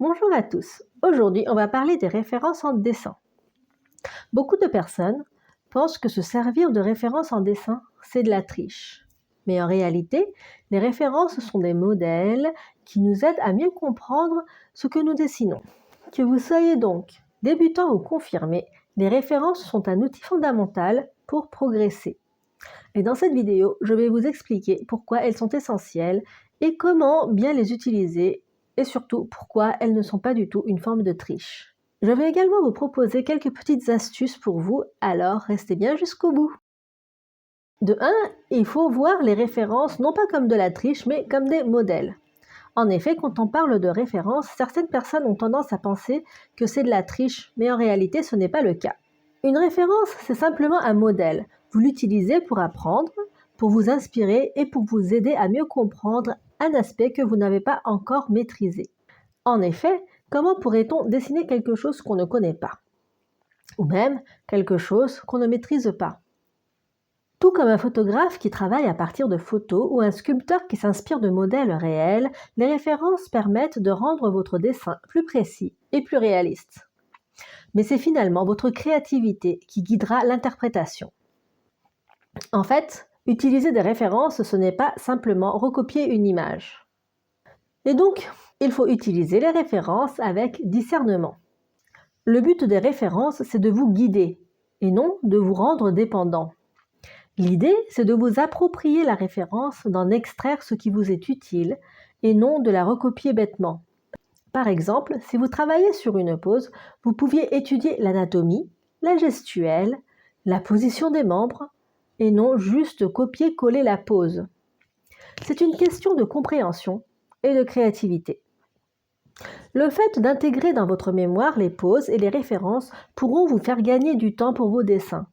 Bonjour à tous. Aujourd'hui, on va parler des références en dessin. Beaucoup de personnes pensent que se servir de références en dessin, c'est de la triche. Mais en réalité, les références sont des modèles qui nous aident à mieux comprendre ce que nous dessinons. Que vous soyez donc débutant ou confirmé, les références sont un outil fondamental pour progresser. Et dans cette vidéo, je vais vous expliquer pourquoi elles sont essentielles et comment bien les utiliser et surtout pourquoi elles ne sont pas du tout une forme de triche. Je vais également vous proposer quelques petites astuces pour vous, alors restez bien jusqu'au bout. De 1, il faut voir les références non pas comme de la triche, mais comme des modèles. En effet, quand on parle de références, certaines personnes ont tendance à penser que c'est de la triche, mais en réalité ce n'est pas le cas. Une référence, c'est simplement un modèle. Vous l'utilisez pour apprendre, pour vous inspirer et pour vous aider à mieux comprendre un aspect que vous n'avez pas encore maîtrisé. En effet, comment pourrait-on dessiner quelque chose qu'on ne connaît pas? Ou même quelque chose qu'on ne maîtrise pas? Tout comme un photographe qui travaille à partir de photos ou un sculpteur qui s'inspire de modèles réels, les références permettent de rendre votre dessin plus précis et plus réaliste. Mais c'est finalement votre créativité qui guidera l'interprétation. En fait, utiliser des références, ce n'est pas simplement recopier une image. Et donc, il faut utiliser les références avec discernement. Le but des références, c'est de vous guider et non de vous rendre dépendant. L'idée, c'est de vous approprier la référence, d'en extraire ce qui vous est utile et non de la recopier bêtement. Par exemple, si vous travaillez sur une pose, vous pouviez étudier l'anatomie, la gestuelle, la position des membres et non juste copier-coller la pose. C'est une question de compréhension et de créativité. Le fait d'intégrer dans votre mémoire les poses et les références pourront vous faire gagner du temps pour vos dessins.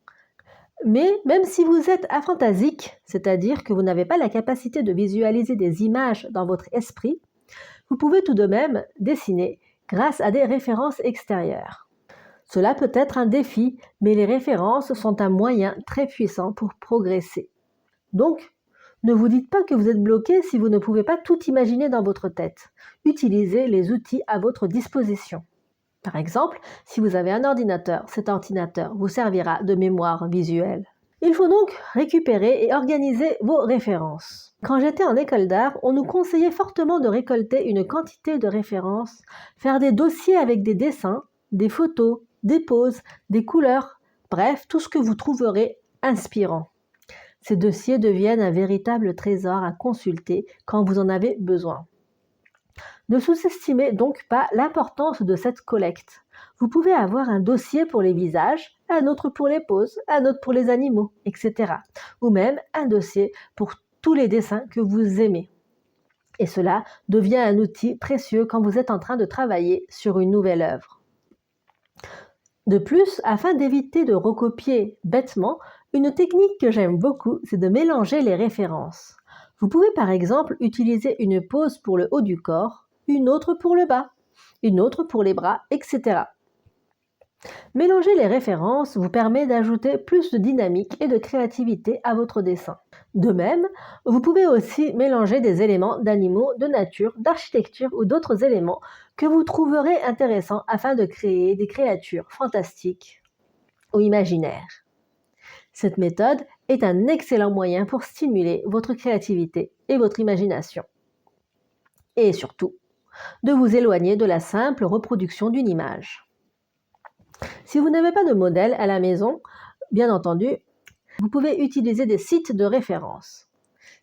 Mais même si vous êtes aphantasique, c'est-à-dire que vous n'avez pas la capacité de visualiser des images dans votre esprit, vous pouvez tout de même dessiner grâce à des références extérieures. Cela peut être un défi, mais les références sont un moyen très puissant pour progresser. Donc, ne vous dites pas que vous êtes bloqué si vous ne pouvez pas tout imaginer dans votre tête. Utilisez les outils à votre disposition. Par exemple, si vous avez un ordinateur, cet ordinateur vous servira de mémoire visuelle. Il faut donc récupérer et organiser vos références. Quand j'étais en école d'art, on nous conseillait fortement de récolter une quantité de références, faire des dossiers avec des dessins, des photos, des poses, des couleurs, bref, tout ce que vous trouverez inspirant. Ces dossiers deviennent un véritable trésor à consulter quand vous en avez besoin. Ne sous-estimez donc pas l'importance de cette collecte. Vous pouvez avoir un dossier pour les visages, un autre pour les poses, un autre pour les animaux, etc. Ou même un dossier pour tous les dessins que vous aimez. Et cela devient un outil précieux quand vous êtes en train de travailler sur une nouvelle œuvre. De plus, afin d'éviter de recopier bêtement, une technique que j'aime beaucoup, c'est de mélanger les références. Vous pouvez par exemple utiliser une pose pour le haut du corps, une autre pour le bas, une autre pour les bras, etc. Mélanger les références vous permet d'ajouter plus de dynamique et de créativité à votre dessin. De même, vous pouvez aussi mélanger des éléments d'animaux, de nature, d'architecture ou d'autres éléments que vous trouverez intéressants afin de créer des créatures fantastiques ou imaginaires. Cette méthode est un excellent moyen pour stimuler votre créativité et votre imagination. Et surtout, de vous éloigner de la simple reproduction d'une image. Si vous n'avez pas de modèle à la maison, bien entendu, vous pouvez utiliser des sites de référence.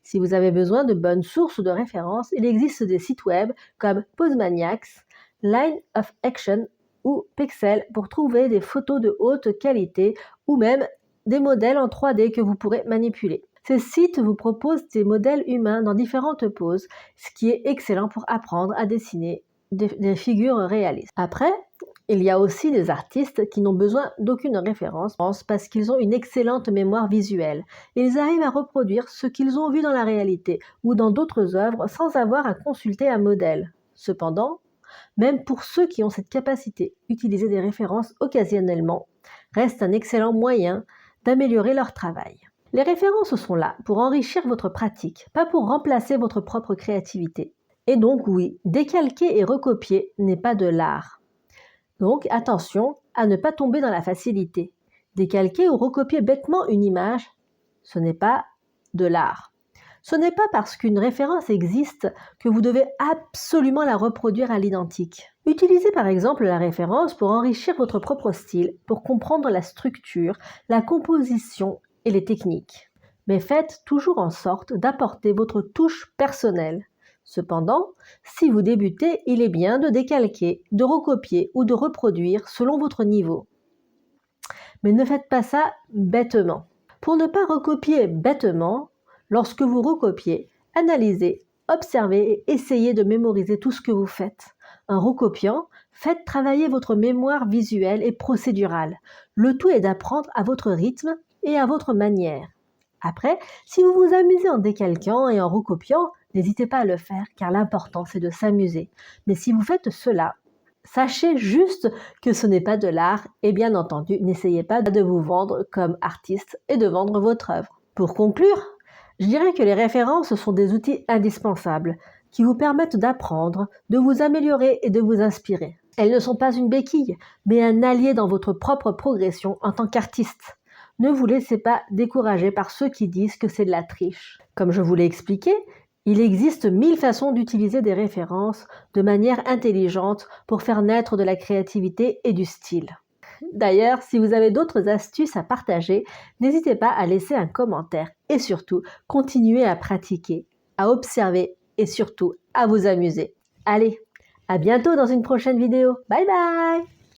Si vous avez besoin de bonnes sources de référence, il existe des sites web comme Posemaniacs, Line of Action ou Pexel pour trouver des photos de haute qualité ou même des modèles en 3D que vous pourrez manipuler. Ces sites vous proposent des modèles humains dans différentes poses, ce qui est excellent pour apprendre à dessiner des figures réalistes. Après, il y a aussi des artistes qui n'ont besoin d'aucune référence parce qu'ils ont une excellente mémoire visuelle. Ils arrivent à reproduire ce qu'ils ont vu dans la réalité ou dans d'autres œuvres sans avoir à consulter un modèle. Cependant, même pour ceux qui ont cette capacité, utiliser des références occasionnellement reste un excellent moyen d'améliorer leur travail. Les références sont là pour enrichir votre pratique, pas pour remplacer votre propre créativité. Et donc oui, décalquer et recopier n'est pas de l'art. Donc attention à ne pas tomber dans la facilité. Décalquer ou recopier bêtement une image, ce n'est pas de l'art. Ce n'est pas parce qu'une référence existe que vous devez absolument la reproduire à l'identique. Utilisez par exemple la référence pour enrichir votre propre style, pour comprendre la structure, la composition et les techniques. Mais faites toujours en sorte d'apporter votre touche personnelle. Cependant, si vous débutez, il est bien de décalquer, de recopier ou de reproduire selon votre niveau. Mais ne faites pas ça bêtement. Pour ne pas recopier bêtement, lorsque vous recopiez, analysez, observez et essayez de mémoriser tout ce que vous faites. En recopiant, faites travailler votre mémoire visuelle et procédurale. Le tout est d'apprendre à votre rythme et à votre manière. Après, si vous vous amusez en décalquant et en recopiant, n'hésitez pas à le faire car l'important c'est de s'amuser. Mais si vous faites cela, sachez juste que ce n'est pas de l'art et bien entendu, n'essayez pas de vous vendre comme artiste et de vendre votre œuvre. Pour conclure, je dirais que les références sont des outils indispensables qui vous permettent d'apprendre, de vous améliorer et de vous inspirer. Elles ne sont pas une béquille, mais un allié dans votre propre progression en tant qu'artiste. Ne vous laissez pas décourager par ceux qui disent que c'est de la triche. Comme je vous l'ai expliqué, il existe 1000 façons d'utiliser des références de manière intelligente pour faire naître de la créativité et du style. D'ailleurs, si vous avez d'autres astuces à partager, n'hésitez pas à laisser un commentaire et surtout, continuez à pratiquer, à observer et surtout à vous amuser. Allez, à bientôt dans une prochaine vidéo. Bye bye!